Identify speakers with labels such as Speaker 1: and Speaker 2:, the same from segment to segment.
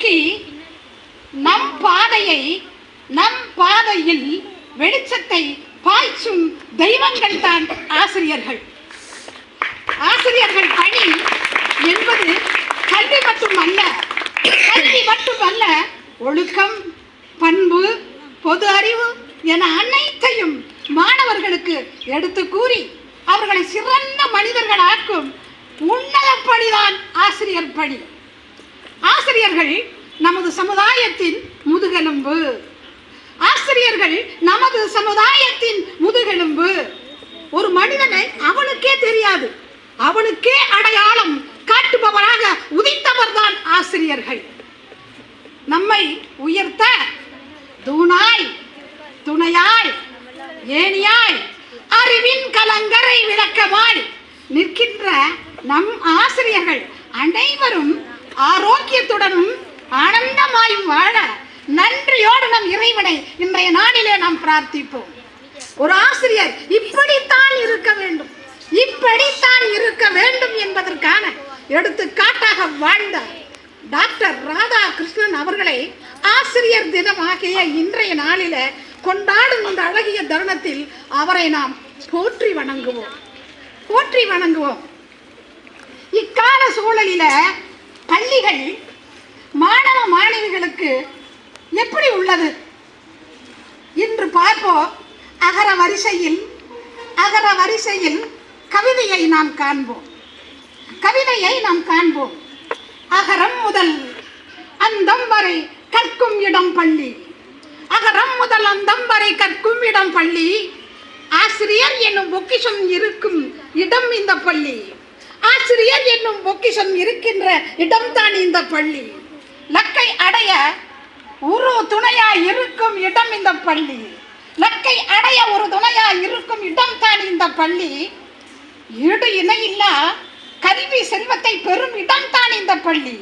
Speaker 1: நோக்கி நம் பாதையில் வெளிச்சத்தை பாய்ச்சும் தெய்வங்கள் தான் ஆசிரியர்கள். ஆசிரியர்கள் பணி என்பது கல்வி மட்டுமல்ல, ஒழுக்கம், பண்பு, பொது அறிவு என அனைத்தையும் மாணவர்களுக்கு எடுத்து கூறி அவர்களை சிறந்த மனிதர்களாக்கும் உன்னத பணிதான் ஆசிரியர் பணி. ஆசிரியர்கள் நமது சமுதாயத்தின் முதுகெலும்பு. ஆசிரியர்கள் நமது சமுதாயத்தின் முதுகெலும்பு. ஒரு மனிதனை அவனுக்கே தெரியாது, அவனுக்கே அடையாளம் காட்டுபவராக உதித்தவர் தான் ஆசிரியர்கள். நம்மை உயர்த்த தூணாய், துணையாய், ஏணியாய், அறிவின் கலங்கரை விளக்கமாய் நிற்கின்ற நம் ஆசிரியர்கள் அனைவரும் ஆரோக்கியத்துடனும் ஆனந்தமாயும் வாழ நன்றியோடு நம் இறைவனை இன்றைய நாளிலே நாம் பிரார்த்திப்போம். ஒரு ஆசிரியர் இப்படித்தான் இருக்க வேண்டும், இப்படித்தான் இருக்க வேண்டும் என்பதற்கான எடுத்துக்காட்டாக வாழ்ந்த டாக்டர் ராதாகிருஷ்ணன் அவர்களை ஆசிரியர் தினம் ஆகிய இன்றைய நாளில கொண்டாடும் இந்த அழகிய தருணத்தில் அவரை நாம் போற்றி வணங்குவோம். இக்கால சூழலில பள்ளிகள் மாணவ மாணவிகளுக்கு எப்படி உள்ளது இன்று பார்ப்போம். அகர வரிசையில் கவிதையை நாம் காண்போம். அகரம் முதல் அந்தம் வரை கற்கும் இடம் பள்ளி. அகரம் முதல் அந்தம் வரை கற்கும் இடம் பள்ளி. ஆசிரியர் என்னும் பொக்கிஷம் இருக்கும் இடம் இந்த பள்ளி. ஆசிரியர் என்னும் பொக்கிஷம் இருக்கின்ற இடம்தான் இந்த பள்ளி. லக்கை அடைய ஒரு துணையாய் இருக்கும் இடம் இந்த பள்ளி. லக்கை அடைய ஒரு துணையாய் இருக்கும் இடம் தான் இந்த பள்ளி. ஈடு இணையில்லா கல்வி செல்வத்தை பெறும் இடம் தான் இந்த பள்ளி.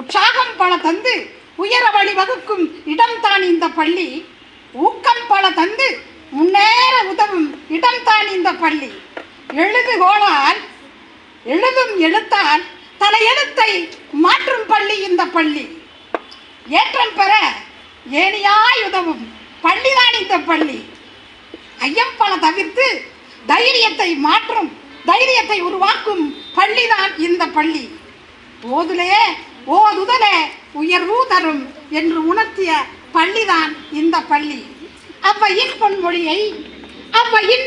Speaker 1: உற்சாகம் பல தந்து உயர வழி வகுக்கும் இடம் தான் இந்த பள்ளி. ஊக்கம் பல தந்து முன்னேற உதவும் இடம் தான் இந்த பள்ளி. எழுதுகோளால் எழுதும் எழுத்தால் தலையெழுத்தை மாற்றும் பள்ளி இந்த பள்ளி. ஏற்றம் பெற ஏணியாய் உதவும் பள்ளிதான் இந்த பள்ளி. ஐயம் பல தவிர்த்து தைரியத்தை உருவாக்கும் பள்ளிதான் இந்த பள்ளி. ஓதுதலே உயர்வு தரும் என்று உணர்த்திய பள்ளிதான் இந்த பள்ளி. அவ்வையின்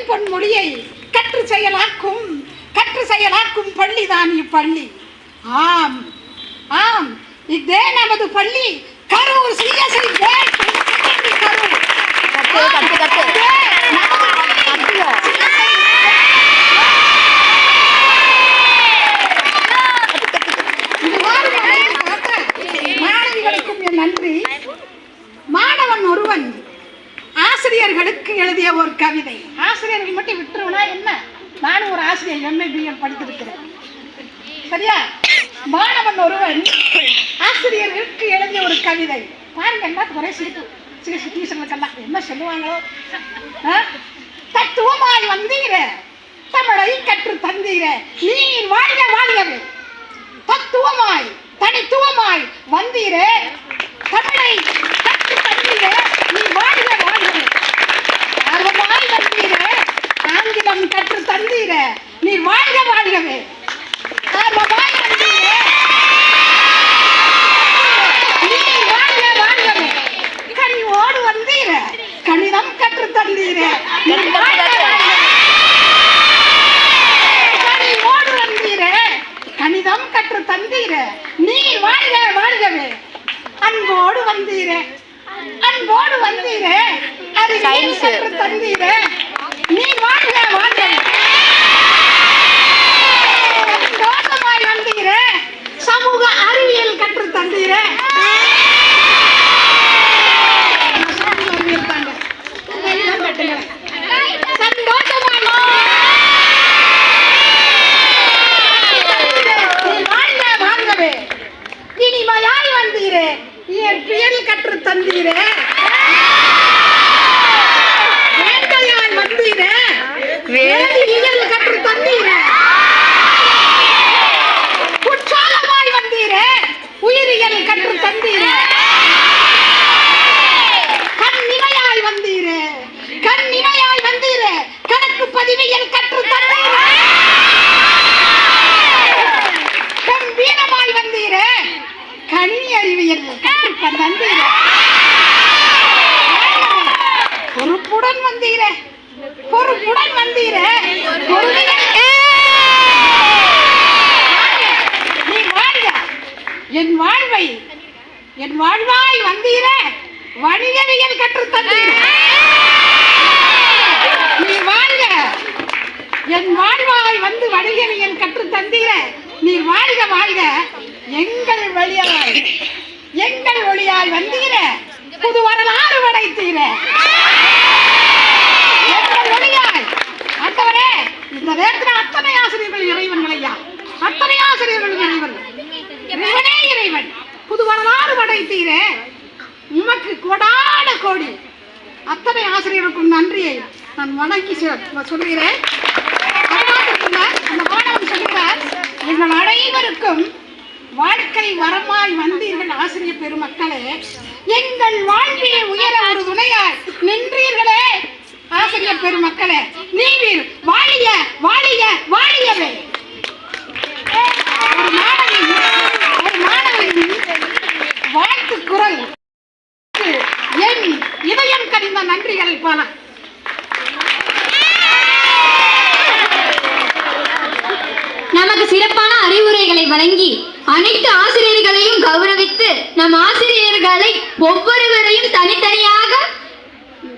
Speaker 1: பொன்மொழியை கற்று செயலாக்கும் பள்ளிதான் இப்பள்ளி. ஆம் இதே நமது பள்ளி. கரூர் CSI மாணவிகளுக்கும் என் நன்றி. மாணவன் ஒருவன் ஆசிரியர்களுக்கு எழுதிய ஒரு கவிதை. ஆசிரியர்கள் மட்டும் விட்டுருவனா என்ன? நானும் ஒரு ஆசிரியர் MA BL படித்திருக்கிறேன். சரியா? மாணவன் ஒருவன் ஆசிரியர்களுக்கு எழுதிய ஒரு கவிதை. பாருங்க, எல்லாத்துக்கும் ஒரே சிரிப்பு. சில டீச்சர்களுக்கெல்லாம் என்ன சொல்லுவாங்களோ. தத்துவமாய் வந்தீர, தமிழை கற்று தந்தீர, நீர் வாழ்கவே. தத்துவமாய் தனித்துவமாய் வந்தீரே, தமிழை கற்று தந்தீர, நீ வாழ்கவே. ஆர்வமாய் வந்தீரே, ஆங்கிலம் கற்று தந்தீர, நீ வாழ்கவே. ஆர்வமாய் வந்தீரே, நீ வாழ்கவே. கனிவோடு வந்தீர, கணிதம் கற்று தந்தீர, கனிவோடு வந்தீர, கணிதம் கற்று தந்தீர, நீ வாழ்கவே. அன்போடு வந்தீர, அறிவியல் கற்று தந்தீர, நீ வாழ்கவே. சந்தோஷமாய் வந்தீர, சமூக அறிவியல் கற்று தந்தீர. இனிமையாய் வந்தீரே, இயற்பியல் கற்று தந்தீரே. வேட்டையாய் வந்தீரே, வேதியியல் கற்று தந்தீரே. உற்சாகமாய் வந்தீரே, உயிரியல் கற்று தந்தீரே. வந்தீர, பொறுப்புடன் வந்தீர, பொறுப்புடன் வந்தீர. நீ வாழ்க, என் வாழ்வை என் வாழ்வாய் வந்தீர, வணிகவியல் கற்றுத் தந்தீர. நீ வாழ்க, என் வாழ்வாய் வந்து வணிகவியல் கற்றுத் தந்தீர. நீ வாழ்க வாழ்க, எங்கள் வழியாய் எங்கள் ஒளியாய் வந்தீர, புது வரலாறு படைத்தீர. எங்கள் ஒளியாய் ஆண்டவரே, இந்த நேரத்தில் அத்தனை ஆசிரியர்கள் இறைவன்கள் ஐயா, அத்தனை ஆசிரியர்கள் இறைவன், இறைவனே இறைவன், புது வரலாறு படைத்தீர. உமக்கு கோடான கோடி அத்தனை ஆசிரியருக்கும் நன்றியை நான் வணங்கி சொல்கிறேன். அந்த மாணவன் சொல்கிறார், எங்கள் அனைவருக்கும் வாழ்க்கை வரமாய் வந்தீர்கள் ஆசிரியர் பெருமக்களே, எங்கள் வாழ்விலே உயர ஒரு துணையாய் நின்றீர்களே ஆசிரியர் பெருமக்களே, நீவீர் வாழிய வாழிய வாழியவே. ஒரு மாணவன் வாழ்த்து குரல் என் இதயம் கனிந்த நன்றிகள் பல.
Speaker 2: நமக்கு சிறப்பான அறிவுரைகளை வழங்கி அனைத்து ஆசிரியர்களையும் கௌரவித்து நம் ஆசிரியர்களை ஒவ்வொருவரையும் தனித்தனியாக